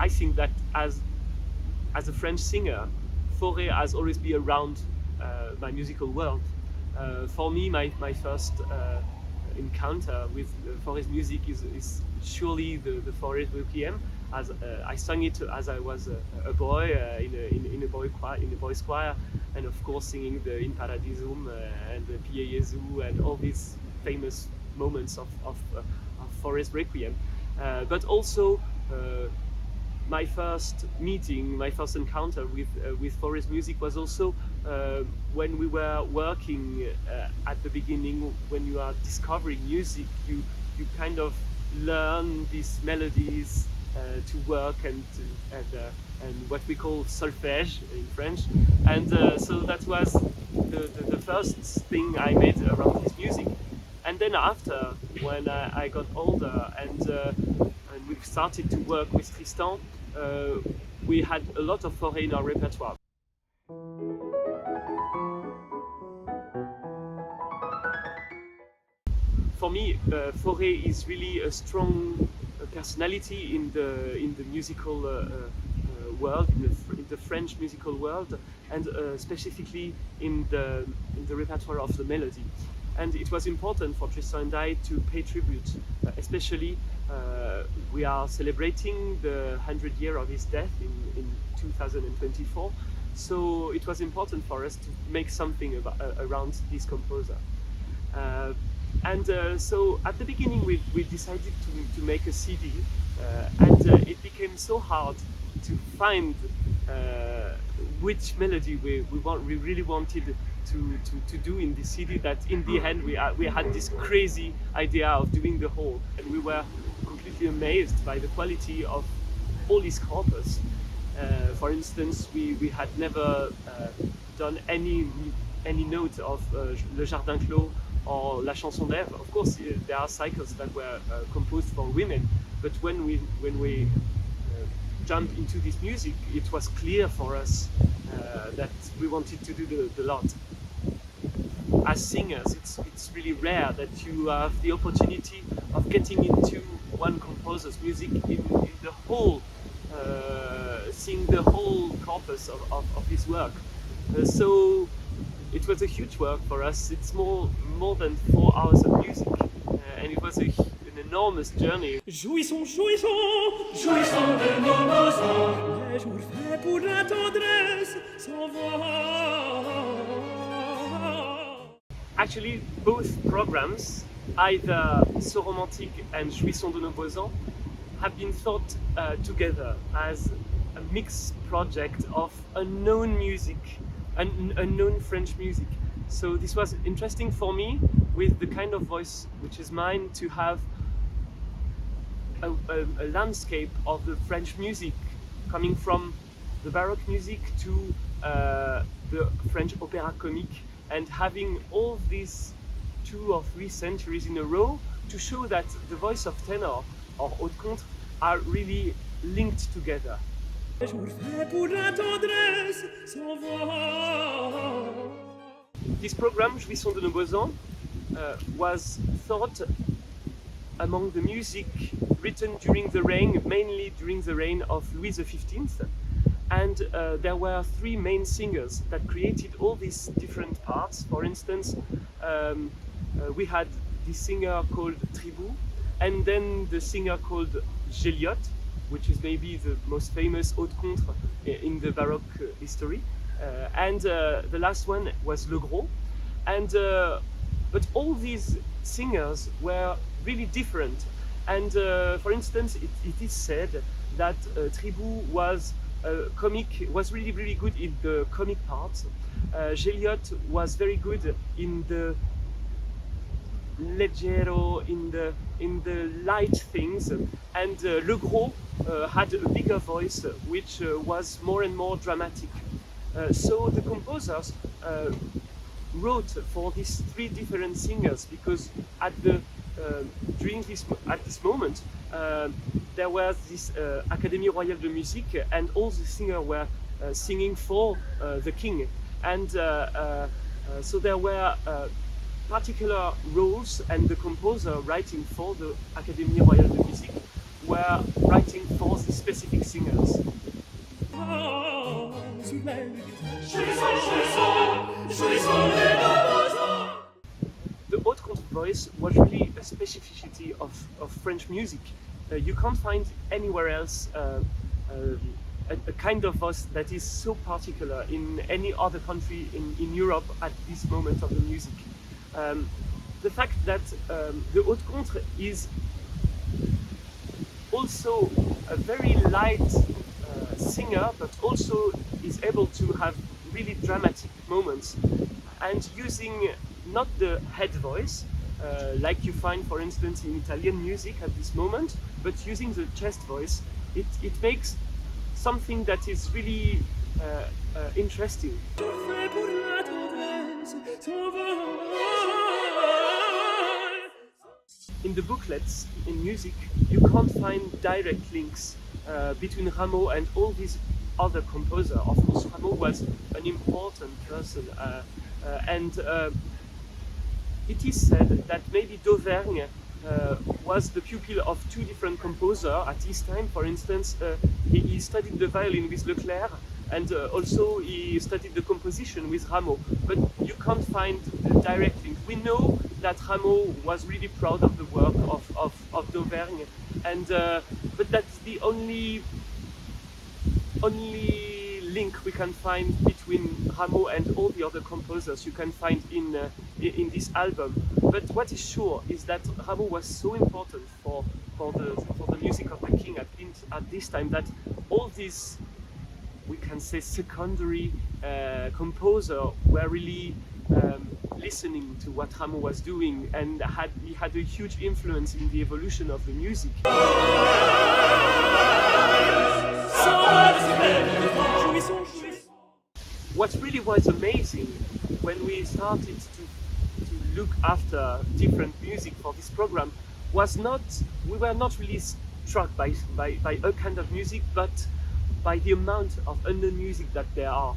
I think that as a French singer, Fauré has always been around my musical world. For me, my first encounter with Fauré's music is surely the Fauré Requiem. As I sang it as I was a boy in a boys choir, and of course singing the In Paradisum and the Pie Jesu and all these famous moments of Fauré's Requiem. But also my first meeting, my first encounter with Fauré's music was also when we were working at the beginning. When you are discovering music, you kind of learn these melodies to work and what we call solfège in French, and so that was the first thing I made around his music. And then after, when I got older and we started to work with Tristan, we had a lot of Fauré in our repertoire. For me, Fauré is really a strong personality in the musical world, in the French musical world, and specifically in the repertoire of the melody. And it was important for Tristan and I to pay tribute, especially we are celebrating the 100th year of his death in 2024. So it was important for us to make something around this composer. So at the beginning we decided to make a CD, and it became so hard to find which melody we really wanted to do in the CD, that in the end we had this crazy idea of doing the whole, and we were completely amazed by the quality of all these corpus. For instance, we had never done any note of Le Jardin Clos or La Chanson d'Ève. Of course, there are cycles that were composed for women, but when we jumped into this music, it was clear for us that we wanted to do the lot. As singers, it's really rare that you have the opportunity of getting into one composer's music in the whole, seeing the whole corpus of his work. So it was a huge work for us. It's more than 4 hours of music, and it was an enormous journey. Jouissons, jouissons, jouissons de nos beaux ans. Les jours faits pour la tendresse s'en vont. Actually, both programs, either So Romantique and Jouissons de nos beaux ans, have been thought together as a mixed project of unknown music, unknown French music. So this was interesting for me, with the kind of voice which is mine, to have a landscape of the French music, coming from the Baroque music to the French opéra comique, and having all these 2 or 3 centuries in a row to show that the voice of tenor or haute contre are really linked together. This program, Jouissons de nos beaux ans, was thought among the music written during the reign, mainly during the reign of Louis XV. And there were 3 main singers that created all these different parts. For instance, we had this singer called Tribou, and then the singer called Géliot, which is maybe the most famous haute contre in the Baroque history. And the last one was Le Gros. And but all these singers were really different. And for instance, it is said that Tribou was really good in the comic parts. Géliot was very good in the leggero, in the light things, and Le Gros had a bigger voice, which was more and more dramatic. So the composers wrote for these 3 different singers, because at this moment there was this Académie Royale de Musique, and all the singers were singing for the king, and so there were particular roles, and the composer writing for the Académie Royale de Musique were writing for the specific singers. The haute contrevoice was really a specificity of French music. You can't find anywhere else a kind of voice that is so particular in any other country in Europe at this moment of the music. The fact that the haute contre is also a very light singer, but also is able to have really dramatic moments, and using not the head voice like you find, for instance, in Italian music at this moment, but using the chest voice, it makes something that is really interesting. In the booklets in music, you can't find direct links between Rameau and all these other composers. Of course, Rameau was an important person, and it is said that maybe d'Auvergne was the pupil of two different composers at his time. For instance, he studied the violin with Leclerc, and also he studied the composition with Rameau, but you can't find a direct link. We know that Rameau was really proud of the work of d'Auvergne, and but that's the only link we can find between Rameau and all the other composers you can find in this album. But what is sure is that Rameau was so important for the music of the king at this time, that all these, we can say, secondary composers were really listening to what Rameau was doing, and he had a huge influence in the evolution of the music. What really was amazing when we started to look after different music for this program was we were not really struck by a kind of music, but by the amount of unknown music that there are.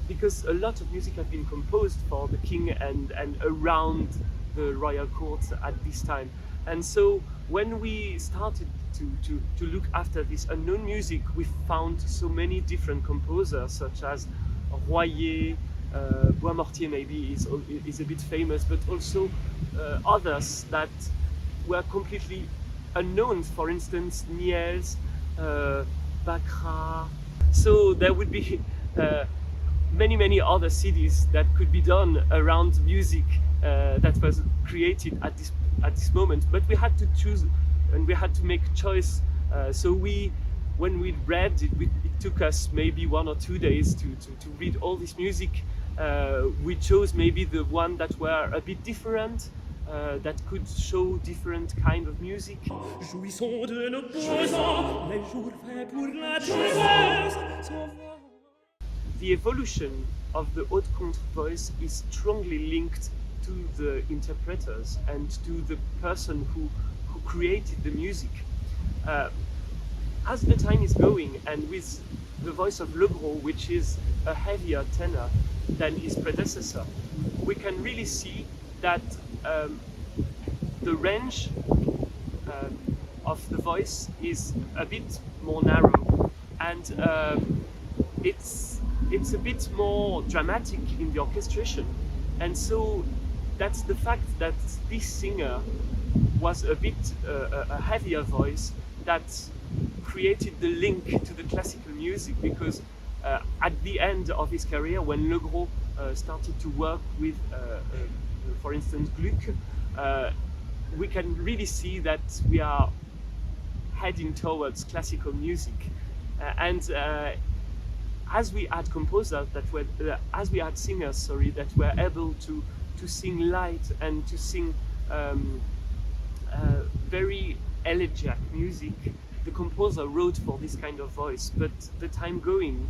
Because a lot of music had been composed for the king and around the royal court at this time. And so when we started to look after this unknown music, we found so many different composers, such as Royer, Boismortier maybe is a bit famous, but also others that were completely unknown. For instance, Niels, Baccarat. So there would be many other CDs that could be done around music that was created at this moment. But we had to choose, and we had to make a choice. So when we read it, it took us maybe 1 or 2 days to read all this music. We chose maybe the one that were a bit different, that could show different kind of music. The evolution of the haute contre voice is strongly linked to the interpreters and to the person who created the music. As the time is going, and with the voice of Le Gros, which is a heavier tenor than his predecessor, we can really see that the range of the voice is a bit more narrow, and it's a bit more dramatic in the orchestration. And so that's the fact that this singer was a bit a heavier voice that created the link to the classical music, because at the end of his career, when Le Gros started to work with, for instance, Gluck, we can really see that we are heading towards classical music. And as we had composers that were, as we had singers, sorry, that were able to sing light and to sing very elegiac music, the composer wrote for this kind of voice. But the time going,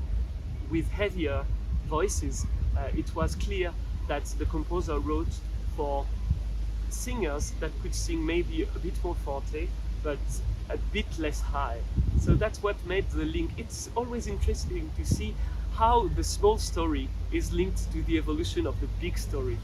with heavier voices, it was clear that the composer wrote for singers that could sing maybe a bit more forte, but a bit less high. So that's what made the link. It's always interesting to see how the small story is linked to the evolution of the big story.